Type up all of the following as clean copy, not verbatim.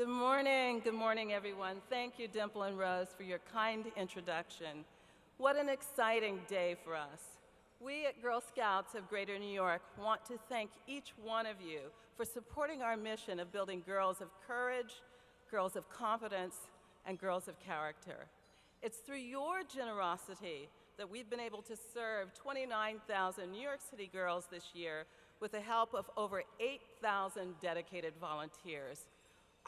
Good morning, everyone. Thank you, Dimple and Rose, for your kind introduction. What an exciting day for us. We at Girl Scouts of Greater New York want to thank each one of you for supporting our mission of building girls of courage, girls of competence, and girls of character. It's through your generosity that we've been able to serve 29,000 New York City girls this year with the help of over 8,000 dedicated volunteers.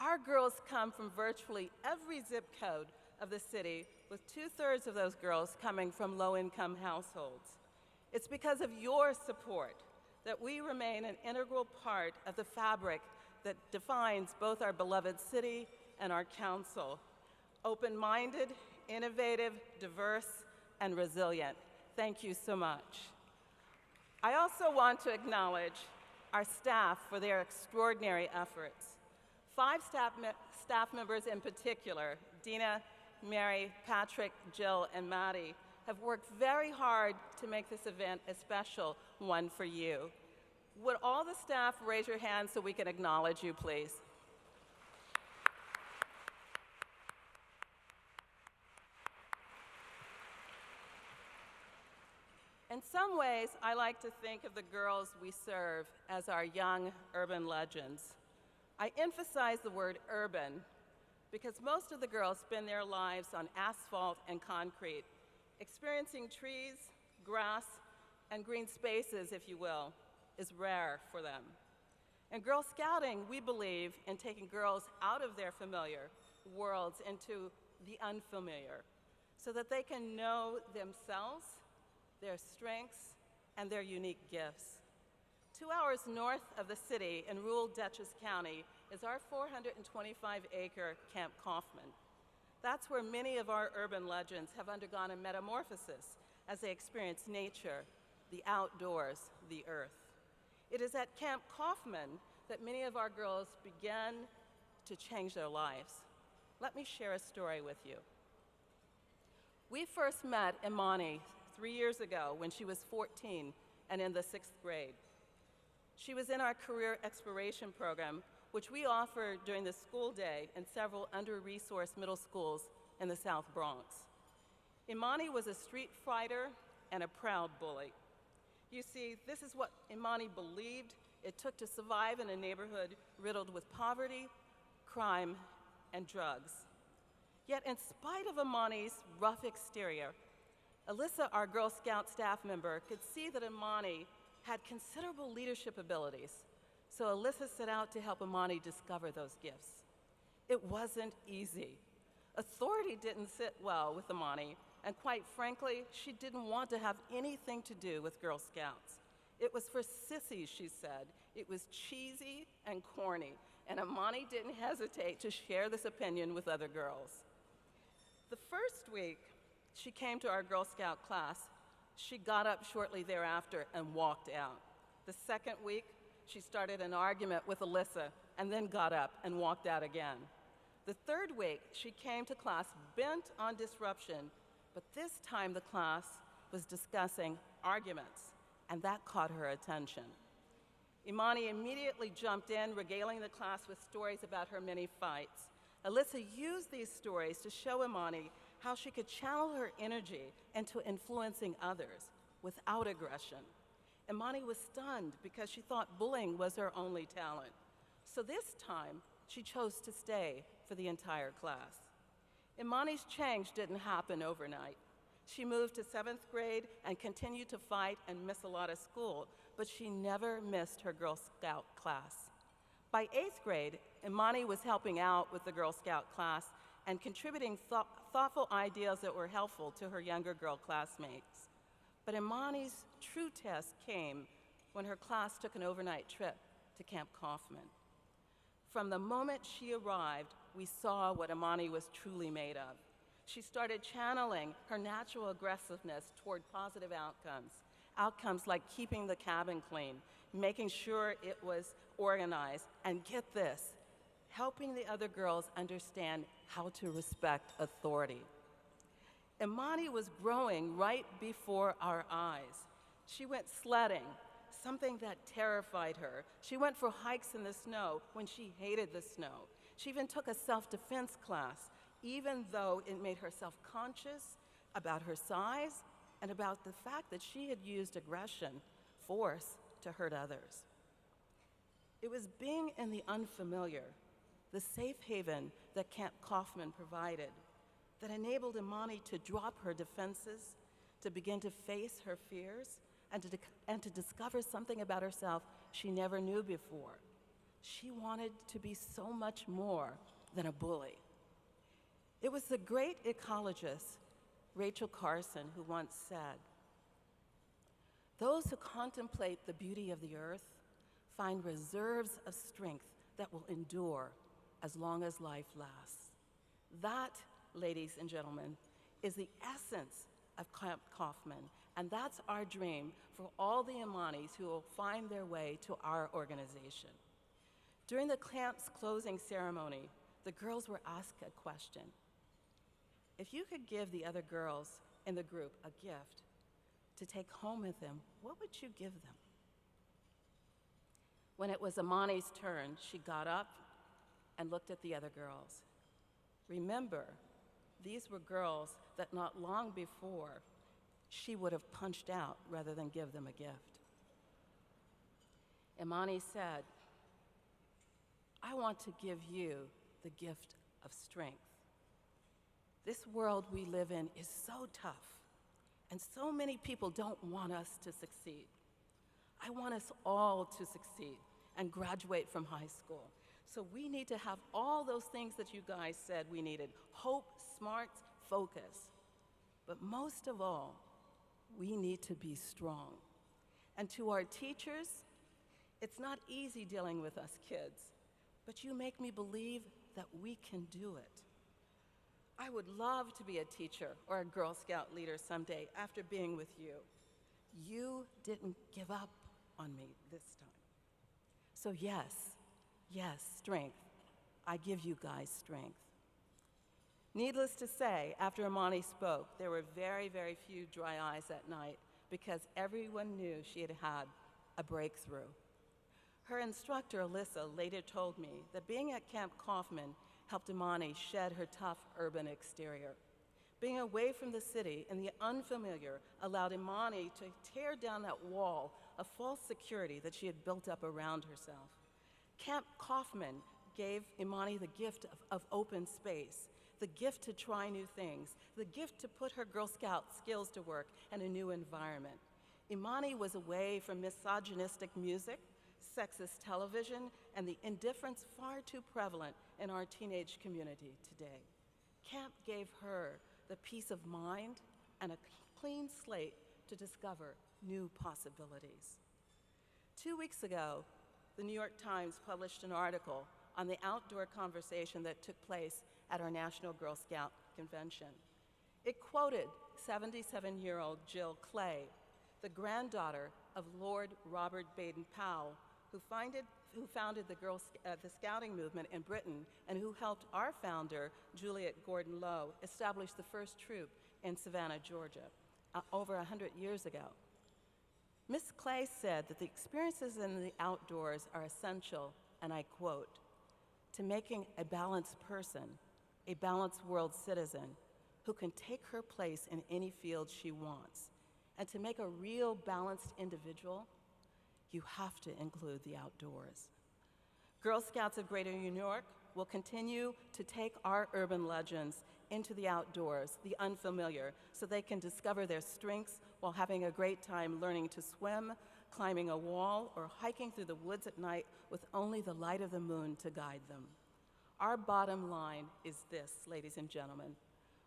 Our girls come from virtually every zip code of the city, with 2/3 of those girls coming from low-income households. It's because of your support that we remain an integral part of the fabric that defines both our beloved city and our council. Open-minded, innovative, diverse, and resilient. Thank you so much. I also want to acknowledge our staff for their extraordinary efforts. 5 staff members in particular, Dina, Mary, Patrick, Jill, and Maddie, have worked very hard to make this event a special one for you. Would all the staff raise your hands so we can acknowledge you, please? In some ways, I like to think of the girls we serve as our young urban legends. I emphasize the word urban because most of the girls spend their lives on asphalt and concrete. Experiencing trees, grass, and green spaces, if you will, is rare for them. In Girl Scouting, we believe in taking girls out of their familiar worlds into the unfamiliar so that they can know themselves, their strengths, and their unique gifts. 2 hours north of the city in rural Dutchess County is our 425-acre Camp Kaufman. That's where many of our urban legends have undergone a metamorphosis as they experience nature, the outdoors, the earth. It is at Camp Kaufman that many of our girls begin to change their lives. Let me share a story with you. We first met Imani 3 years ago when she was 14 and in the 6th grade. She was in our career exploration program, which we offer during the school day in several under-resourced middle schools in the South Bronx. Imani was a street fighter and a proud bully. You see, this is what Imani believed it took to survive in a neighborhood riddled with poverty, crime, and drugs. Yet in spite of Imani's rough exterior, Alyssa, our Girl Scout staff member, could see that Imani had considerable leadership abilities, so Alyssa set out to help Imani discover those gifts. It wasn't easy. Authority didn't sit well with Imani, and quite frankly, she didn't want to have anything to do with Girl Scouts. It was for sissies, she said. It was cheesy and corny, and Imani didn't hesitate to share this opinion with other girls. The first week she came to our Girl Scout class, she got up shortly thereafter and walked out. The second week, she started an argument with Alyssa and then got up and walked out again. The third week, she came to class bent on disruption, but this time the class was discussing arguments, and that caught her attention. Imani immediately jumped in, regaling the class with stories about her many fights. Alyssa used these stories to show Imani how she could channel her energy into influencing others without aggression. Imani was stunned because she thought bullying was her only talent. So this time, she chose to stay for the entire class. Imani's change didn't happen overnight. She moved to 7th grade and continued to fight and miss a lot of school, but she never missed her Girl Scout class. By 8th grade, Imani was helping out with the Girl Scout class and contributing thoughtful ideas that were helpful to her younger girl classmates. But Imani's true test came when her class took an overnight trip to Camp Kaufman. From the moment she arrived, we saw what Imani was truly made of. She started channeling her natural aggressiveness toward positive outcomes like keeping the cabin clean, making sure it was organized, and get this, helping the other girls understand how to respect authority. Imani was growing right before our eyes. She went sledding, something that terrified her. She went for hikes in the snow when she hated the snow. She even took a self-defense class, even though it made her self-conscious about her size and about the fact that she had used aggression, force, to hurt others. It was being in the unfamiliar, the safe haven that Camp Kaufman provided, that enabled Imani to drop her defenses, to begin to face her fears, and to discover something about herself she never knew before. She wanted to be so much more than a bully. It was the great ecologist Rachel Carson who once said, "Those who contemplate the beauty of the earth find reserves of strength that will endure as long as life lasts." That, ladies and gentlemen, is the essence of Camp Kaufman, and that's our dream for all the Imanis who will find their way to our organization. During the camp's closing ceremony, the girls were asked a question. If you could give the other girls in the group a gift to take home with them, what would you give them? When it was Imani's turn, she got up and looked at the other girls. Remember, these were girls that not long before she would have punched out rather than give them a gift. Imani said, "I want to give you the gift of strength. This world we live in is so tough, and so many people don't want us to succeed. I want us all to succeed and graduate from high school. So we need to have all those things that you guys said we needed: hope, smarts, focus. But most of all, we need to be strong. And to our teachers, it's not easy dealing with us kids, but you make me believe that we can do it. I would love to be a teacher or a Girl Scout leader someday after being with you. You didn't give up on me this time. So yes, strength. I give you guys strength." Needless to say, after Imani spoke, there were very, very few dry eyes that night because everyone knew she had had a breakthrough. Her instructor, Alyssa, later told me that being at Camp Kaufman helped Imani shed her tough urban exterior. Being away from the city and the unfamiliar allowed Imani to tear down that wall of false security that she had built up around herself. Camp Kaufman gave Imani the gift of open space, the gift to try new things, the gift to put her Girl Scout skills to work in a new environment. Imani was away from misogynistic music, sexist television, and the indifference far too prevalent in our teenage community today. Camp gave her the peace of mind and a clean slate to discover new possibilities. 2 weeks ago, the New York Times published an article on the outdoor conversation that took place at our National Girl Scout Convention. It quoted 77-year-old Jill Clay, the granddaughter of Lord Robert Baden-Powell, who founded the Scouting movement in Britain and who helped our founder, Juliet Gordon Low, establish the first troop in Savannah, Georgia, over 100 years ago. Miss Clay said that the experiences in the outdoors are essential, and I quote, "to making a balanced person, a balanced world citizen who can take her place in any field she wants. And to make a real balanced individual, you have to include the outdoors." Girl Scouts of Greater New York will continue to take our urban legends into the outdoors, the unfamiliar, so they can discover their strengths while having a great time learning to swim, climbing a wall, or hiking through the woods at night with only the light of the moon to guide them. Our bottom line is this, ladies and gentlemen.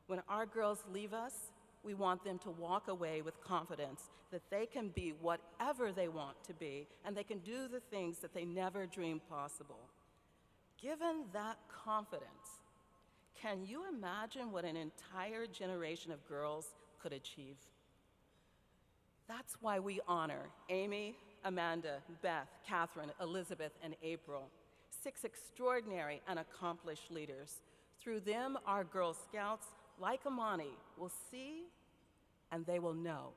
When our girls leave us, we want them to walk away with confidence that they can be whatever they want to be, and they can do the things that they never dreamed possible. Given that confidence, can you imagine what an entire generation of girls could achieve? That's why we honor Amy, Amanda, Beth, Catherine, Elizabeth, and April, 6 extraordinary and accomplished leaders. Through them, our Girl Scouts, like Imani, will see and they will know